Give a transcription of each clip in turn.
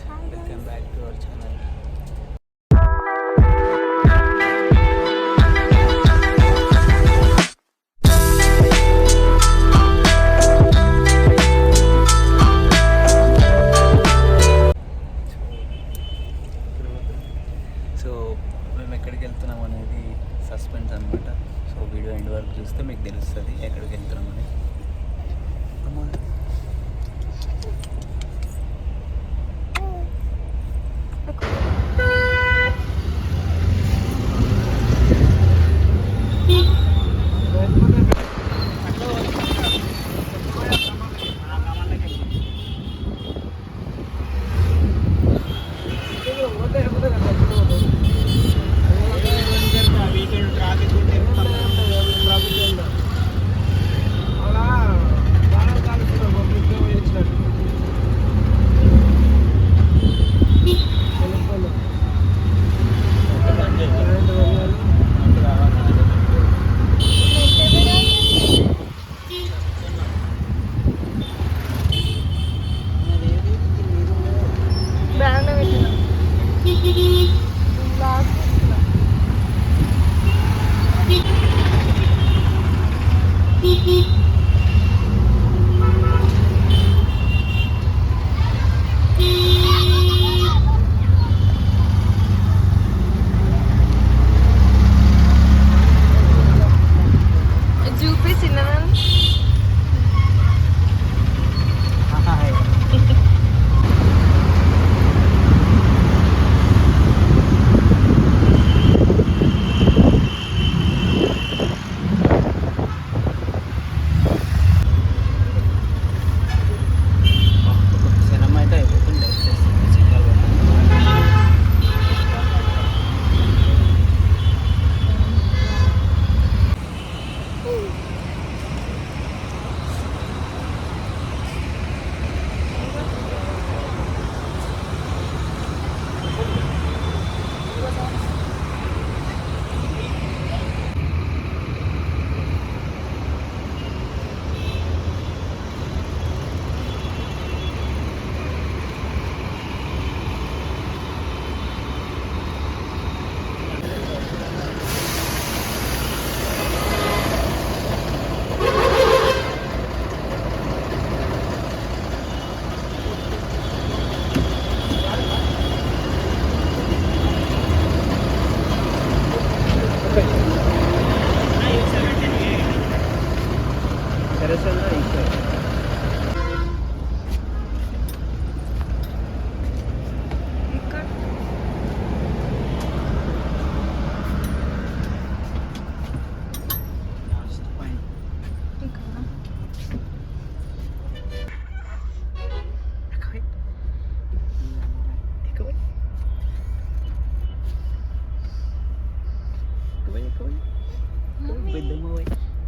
Welcome back to our channel. So మేము ఎక్కడికి వెళ్తున్నాం అనేది సస్పెన్స్ అనమాట. సో వీడియో ఎండ్ వరకు చూస్తే మీకు తెలుస్తుంది ఎక్కడికి వెళ్తున్నాం అని.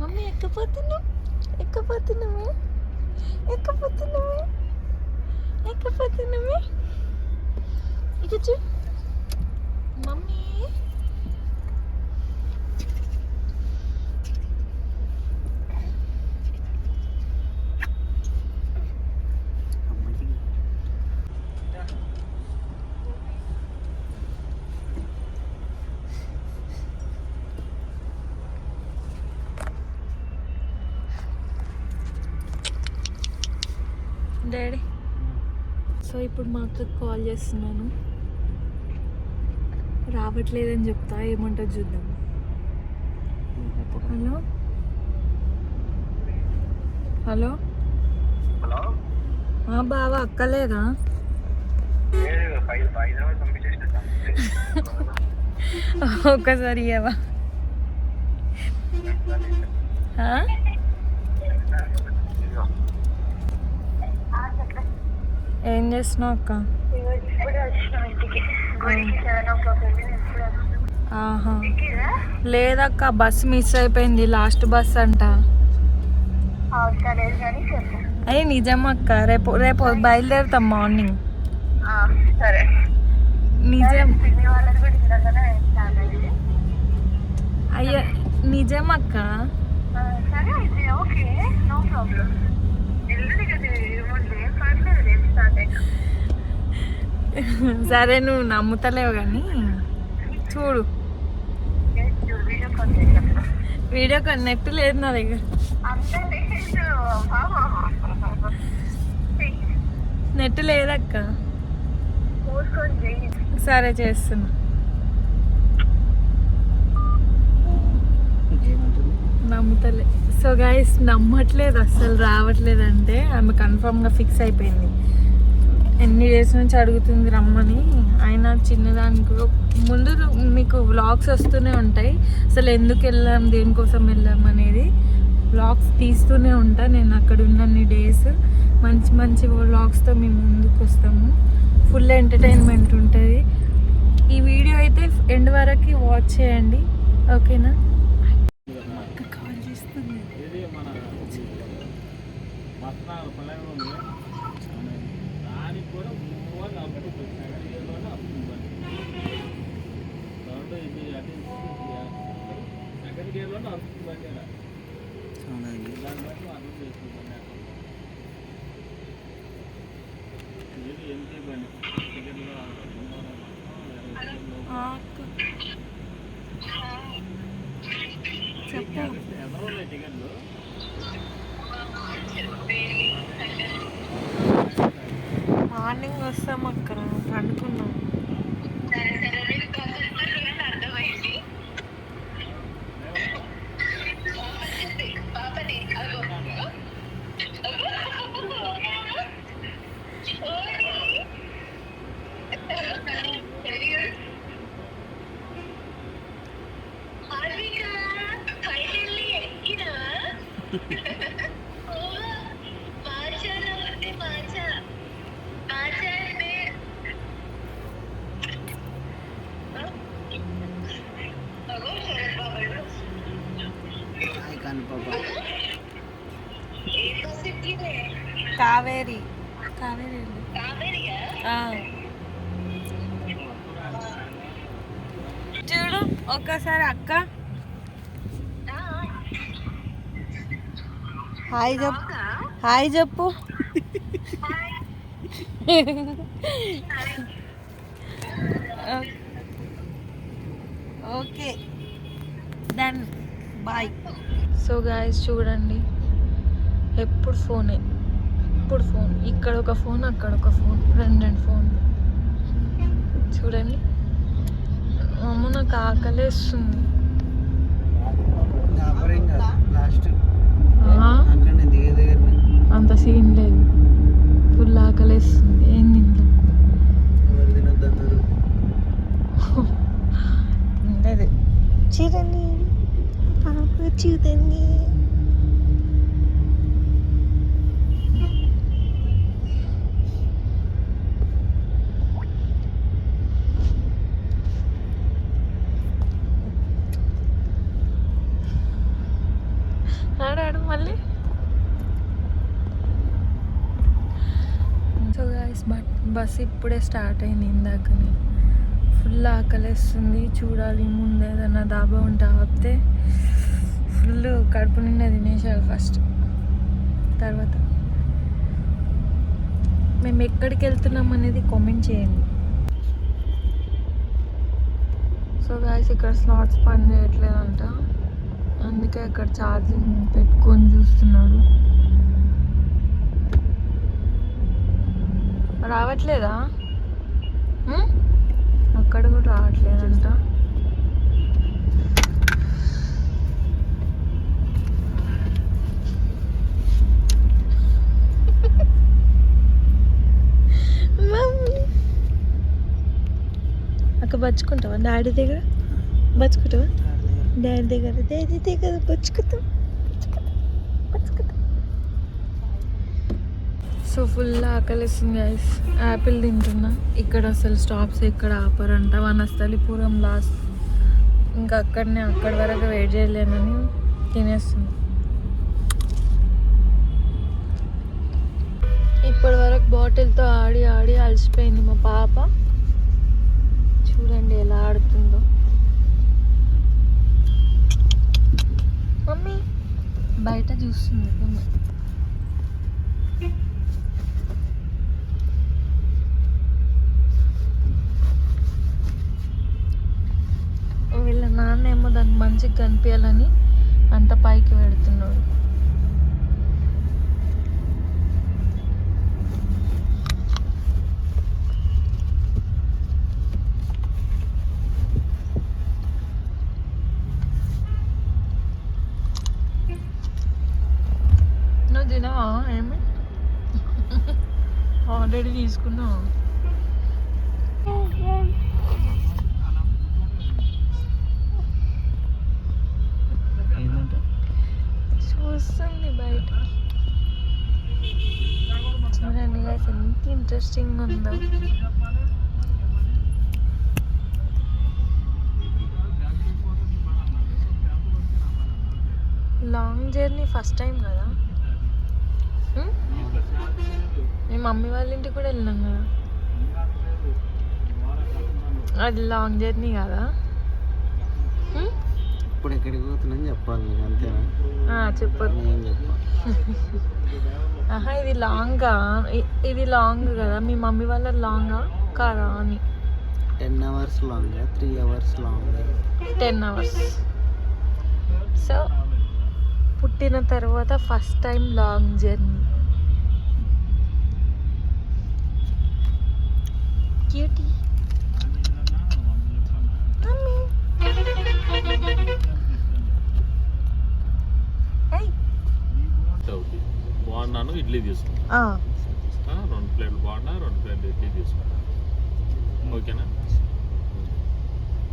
మమ్మీ ఎక్కపోతున్నావు ఎక్కపోతున్నాము ఎక్కపోతున్నాము ఎక్కపోతున్నాము ఇక చూ మమ్మీ డాడీ. సో ఇప్పుడు మా అక్కకి కాల్ చేస్తున్నాను, రావట్లేదని చెప్తా, ఏమంటారు చూద్దాం. హలో హలో బావా అక్కలేదా? ఒక్కసారి ఇవ్వవా? ఏం చేస్తున్నావు అక్క? ఆహా లేదక్క, బస్ మిస్ అయిపోయింది, లాస్ట్ బస్ అంట. అయ్యి నిజం అక్క, రేపు రేపు బయలుదేరుతాం మార్నింగ్. నిజం అయ్యా, నిజం అక్క. సరే నువ్వు నమ్ముతలేవు కానీ చూడు. వీడియో కాల్ నెట్ లేదు నా దగ్గర. నెట్ లేదక్క. సరే చేస్తున్నా. నమ్ముతలే. సో గైస్ నమ్మట్లేదు అస్సలు, రావట్లేదు అంటే ఆమె కన్ఫామ్గా ఫిక్స్ అయిపోయింది. ఎన్ని డేస్ నుంచి అడుగుతుంది రమ్మని. అయినా చిన్నదానికి ముందు మీకు వ్లాగ్స్ వస్తూనే ఉంటాయి. అసలు ఎందుకు వెళ్ళాం, దేనికోసం వెళ్ళాం అనేది వ్లాగ్స్ తీస్తూనే ఉంటా నేను. అక్కడ ఉన్నన్ని డేస్ మంచి మంచి వ్లాగ్స్తో మేము ముందుకు వస్తాము. ఫుల్ ఎంటర్టైన్మెంట్ ఉంటుంది. ఈ వీడియో అయితే ఎండ్ వరకు వాచ్ చేయండి, ఓకేనా? కాల్ చేస్తుంది. మార్నింగ్ వస్తాం అక్కడ, పండుకున్నాం. కావేరి కావేరి చూడు ఒక్కసారి అక్క. హాయ్ చెప్పు, హాయ్ చెప్పు. Okay then bye. So guys చూడండి, ఎప్పుడు ఫోనే, ఎప్పుడు ఫోన్. ఇక్కడ ఒక ఫోన్, అక్కడ ఒక ఫోన్, రెండు ఫోన్లు. చూడండి అమ్మ, నాకు ఆకలేస్తుంది. అంత సీన్ లేదు, ఫుల్ ఆకలేస్తుంది. ఏం తినలేదు. చూడండి పాప, చూడండి. ఆడాడు మళ్ళీ. సో గైస్ బస్ ఇప్పుడే స్టార్ట్ అయింది, ఇందాకనే. ఫుల్ ఆకలేస్తుంది. చూడాలి ముందు ఏదన్నా దాబా ఉంటే ఆపితే ఫుల్ కడుపు నిండా తినేసారు ఫస్ట్, తర్వాత మేము ఎక్కడికి వెళ్తున్నాం అనేది కామెంట్ చేయండి. సో గైస్ ఇక్కడ స్లాట్స్ పని చేయట్లేదంట, అందుకే అక్కడ ఛార్జింగ్ పెట్టుకొని చూస్తున్నాడు. రావట్లేదా? అక్కడ కూడా రావట్లేదంట. అక్క బచ్చుకుంటావా డాడీ దగ్గర? బచ్చుకుంటావా డాడీ దగ్గర బచ్చుకుంటాం. సో ఫుల్ ఆకలిస్తుంది గైస్. యాపిల్ తింటున్నా. ఇక్కడ అసలు స్టాప్స్ ఎక్కడ ఆపరంట. వనస్థలిపురం లాస్ట్, ఇంకా అక్కడి వరకు వెయిట్ చేయలేనని తినేస్తుంది. ఇప్పటి వరకు బాటిల్తో ఆడి ఆడి అలసిపోయింది మా పాప. చూడండి ఎలా ఆడుతుందో. మమ్మీ బయట చూస్తుంది. మంచిగా కనిపించాలని అంత పైకి పెడుతున్నాడు. నువ్వు తినవా ఏమి? ఆల్రెడీ తీసుకున్నావు. ఏంటంటే చూస్తుంది బయట. చూడండి guys, ఎంత ఇంట్రెస్టింగ్ ఉందో. లాంగ్ జర్నీ ఫస్ట్ టైం కదా. మీ మమ్మీ వాళ్ళ ఇంటికి కూడా వెళ్ళినాం కదా. అది లాంగ్ జర్నీ కదా. ఇప్పుడు ఎక్కడికి పోతున్నాను చెప్పాలి నేను, అంతేనా? చెప్పదు. నేను చెప్పాలి. ఆహా, ఇది లాంగా, ఇది లాంగ్ కదా. మీ మమ్మీ వాళ్ళ లాంగా కాదా అని. 10 hours long, 3 hours long. 10 hours. So పుట్టిన తర్వాత first time long journey. Cutie బాగున్నాను, ఇడ్లీ తీసుకుంటా. 2 ప్లేట్లు బాగున్నా, 2 ప్లేట్లు ఇడ్లీ తీసుకుంటా. ఓకేనా?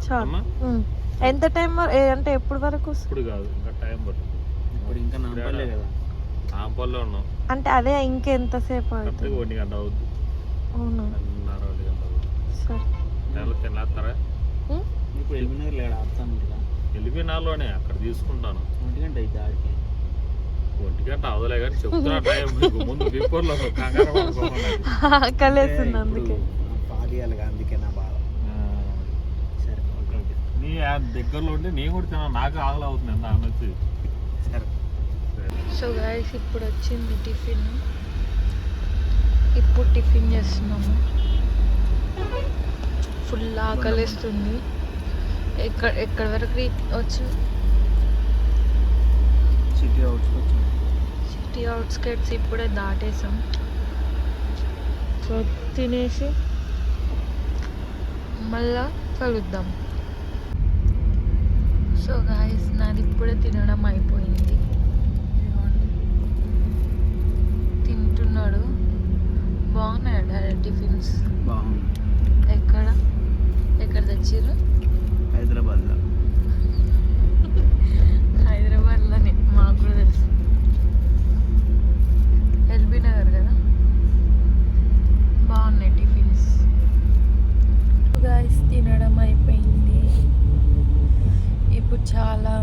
చాలు. ఎంత టైం అంటే ఎప్పుడు వరకు? ఇప్పుడు కాదు, ఇంకా టైం పడుతుంది. ఇప్పుడు ఇంకా నాపలే కదా. నాంపల్లో ఉన్నాం అంటే అదే ఇంకెంతసేపు కరెక్ట్గా అవుతుంది? 1 గంట అవుద్ది. అవును 1:30, 1 గంట అవుద్ది. సరే. తినేస్తారా? ఇప్పుడు ఎలిమినేర్ లేడా వస్తాను కదా. వెళ్ళిపోయినాలోనే అక్కడ తీసుకుంటాను. 1 గంట అయితే ఆడికి 1 గంట అవదలే కానీ చెప్తున్నా టైం మీకు ముందు బిఫోర్లో కంగారు పడుకోమన్నది. కలిస్తుంది అందుకే. పాలియాలిగా, అందుకే నా బాధ. సరే ఓకే ఓకే. నీ దగ్గరలో ఉంటే నేను కూడా తిన్నాను, నాకు ఆకలి అవుతుంది ఎంత అనొచ్చి. సరే. సో గైస్, ఇప్పుడు వచ్చింది టిఫిన్. ఇప్పుడు టిఫిన్ చేస్తున్నాము. ఫుల్ ఆకలిస్తుంది. ఎక్కడి వరకు వచ్చింది? సిటీ అవుట్స్ వచ్చింది. సిటీ అవుట్స్కట్స్ ఇప్పుడే దాటేసాం. సో తినేసి మళ్ళా కలుద్దాం. సో గాయస్, నాది ఇప్పుడే తినడం అయిపోయింది. తింటున్నాడు. బాగున్నాయి డాడీ టిఫిన్స్. బాగుంది. ఎక్కడ తెచ్చిర్రు? హైదరాబాద్లో. హైదరాబాద్లోనే, మాకు కూడా తెలుసు. ఎల్బీ నగర్ కదా. బాగున్నాయి టిఫిన్స్. గాయస్, తినడం అయిపోయింది. ఇప్పుడు చాలా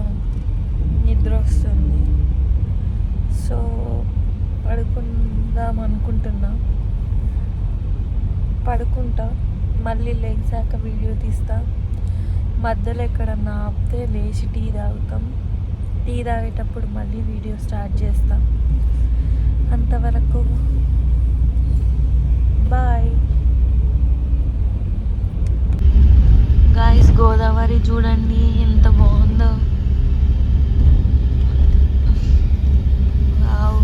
నిద్ర వస్తుంది. సో పడుకుందాం అనుకుంటున్నా. పడుకుంటా, మళ్ళీ లేచాక వీడియో తీస్తా. మధ్యలో ఎక్కడన్నా ఆపితే లేచి టీ తాగుతాం. టీ తాగేటప్పుడు మళ్ళీ వీడియో స్టార్ట్ చేస్తాం. అంతవరకు బాయ్ గాయస్. గోదావరి చూడండి ఎంత బాగుందో. వావ్.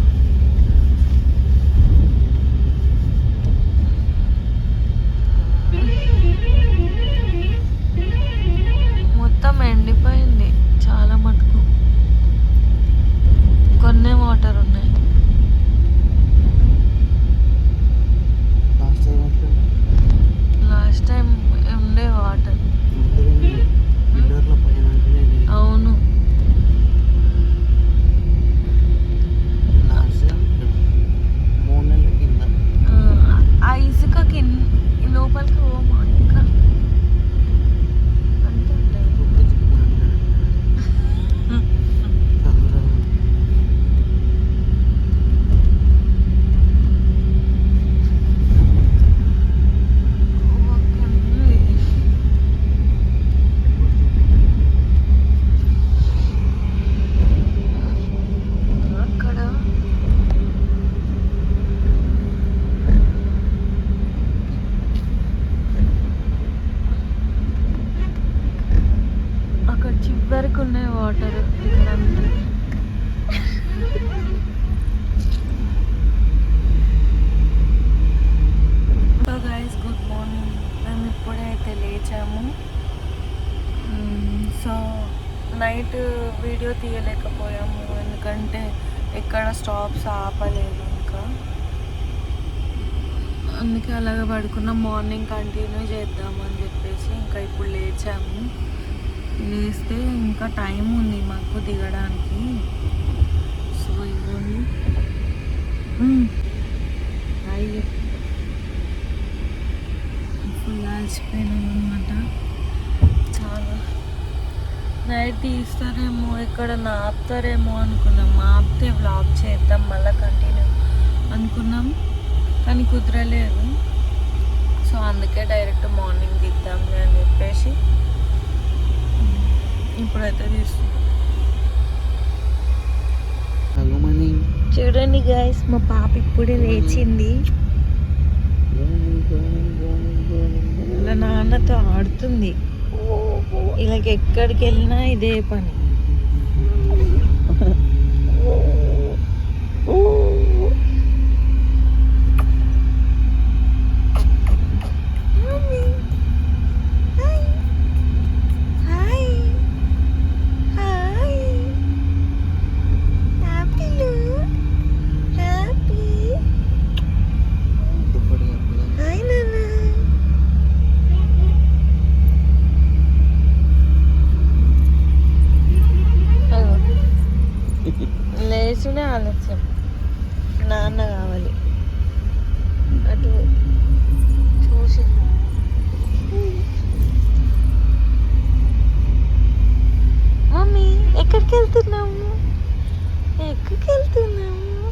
మొత్తం ఎండిపోయింది చాలా మటుకు. కొన్నే వాటర్ ఉన్నాయి. లాస్ట్ టైం లాస్ట్ టైం ఉండే వాటర్. విన్నర్ వరకు ఉన్నాయి వాటర్ ఇక్కడ అంతా. So guys good morning. మేము ఇప్పుడే అయితే లేచాము. సో నైట్ వీడియో తీయలేకపోయాము ఎందుకంటే ఎక్కడ స్టాప్స్ ఆపలేదు ఇంకా, అందుకే అలాగే పడుకున్నాం. మార్నింగ్ కంటిన్యూ చేద్దామని చెప్పేసి ఇంకా ఇప్పుడు లేచాము. లేస్తే ఇంకా టైం ఉంది మాకు దిగడానికి. సో ఇవ్వండి అయ్యో ఫుల్ అలసిపోయినాం అనమాట. చాలా నైట్ తీస్తారేమో ఎక్కడ ఆపుతారేమో అనుకున్నాం. ఆపితే వ్లాగ్ చేద్దాం మళ్ళీ కంటిన్యూ అనుకున్నాం కానీ కుదరలేదు. సో అందుకే డైరెక్ట్ మార్నింగ్ తీద్దాంలే అని చెప్పేసి ఇప్పుడైతే తీస్తున్నాం. చూడండి గైస్ మా పాప ఇప్పుడే లేచింది. వాళ్ళ నాన్నతో ఆడుతుంది. ఇలాగ ఎక్కడికి వెళ్ళినా ఇదే పని. లేచునే ఆలస్యం. నాన్న కావాలి అటు చూసి. మమ్మీ ఎక్కడికి వెళ్తున్నాము? ఎక్కడికి వెళ్తున్నాము?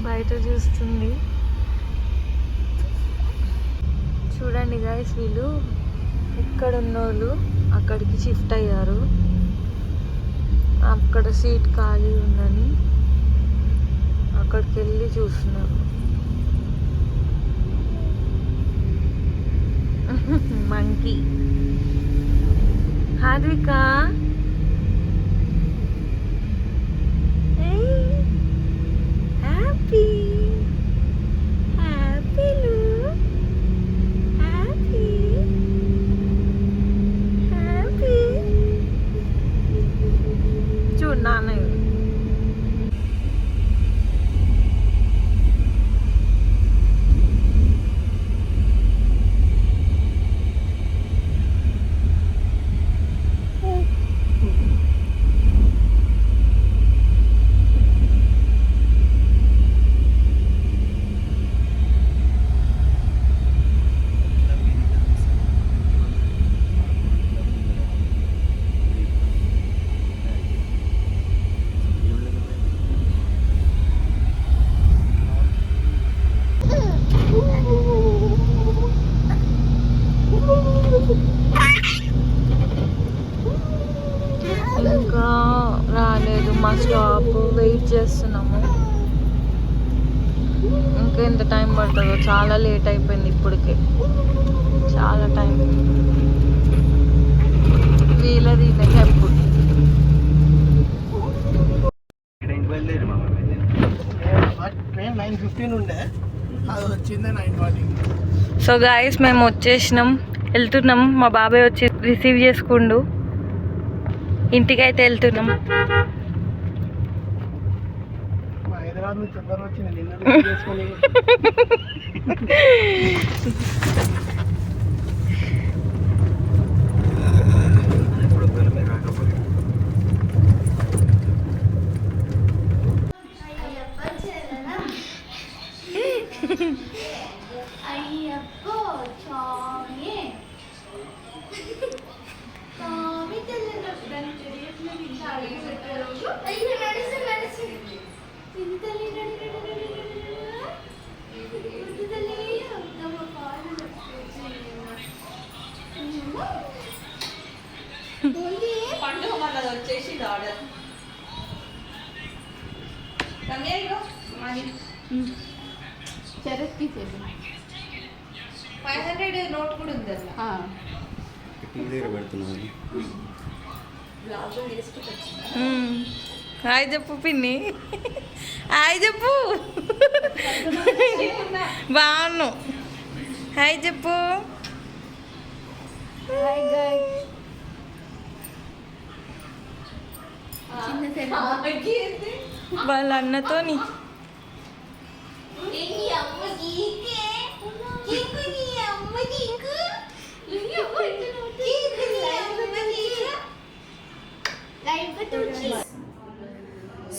బయట చూస్తుంది. చూడండి గైస్, వీళ్ళు ఇక్కడ ఉన్నోళ్ళు అక్కడికి షిఫ్ట్ అయ్యారు. అక్కడ సీట్ ఖాళీ ఉందని అక్కడికి వెళ్ళి చూస్తున్నారు. మంకీ హార్విక హ్యాపీ హ్యాపీలు హ్యాపీ హ్యాపీ. చూడు నాన్న ఇంకా రాలేదు. మా స్టాప్ వెయిట్ చేస్తున్నాము. ఇంకా ఎంత టైం పడుతుందో, చాలా లేట్ అయిపోయింది ఇప్పటికే, చాలా టైం. వీళ్ళది ఎప్పుడు ట్రైన్ 9:15 ఉండే, అది వచ్చింది 9:40. సో గాయస్ మేము వచ్చేసినాం, వెళ్తున్నాం. మా బాబాయ్ వచ్చి రిసీవ్ చేసుకుండు. ఇంటికైతే వెళ్తున్నాం. హైదరాబాద్ నుంచి తొందరగా వచ్చింది నిన్న చేసుకొని. అయ్యప్పో చామి చామి తెల్లదాన్ని తెలియట్లే ఇంత అడిగి పెట్టారు. అయ్యో నడిసి నడిసి ఇంత పండుగ మనది వచ్చేసి ఆర్డర్ చరత్కి 500 నోట్ కూడా ఉంది అట్లా. టీ దగ్గర పెడుతున్నాను. హాయ్ చెప్పు పిన్ని, హాయ్ చెప్పు. బాగున్నావు, హాయ్ చెప్పు. వాళ్ళ అన్నతోని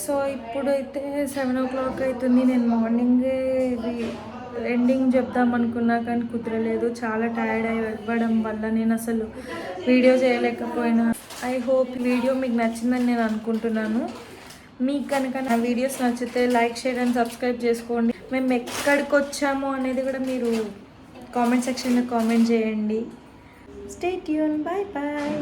సో ఇప్పుడైతే 7 o'clock అవుతుంది. నేను మార్నింగ్ ఎండింగ్ చెప్దాం అనుకున్నా కానీ కుదరలేదు. చాలా టైర్డ్ అవ్వడం వల్ల నేను అసలు వీడియో చేయలేకపోయినా. ఐ హోప్ వీడియో మీకు నచ్చిందని నేను అనుకుంటున్నాను. మీకు కనుక నా వీడియోస్ నచ్చితే లైక్, షేర్ అండ్ సబ్స్క్రైబ్ చేసుకోండి. మేము ఎక్కడికి వచ్చాము అనేది కూడా మీరు కామెంట్ సెక్షన్లో కామెంట్ చేయండి. Stay tune, bye bye.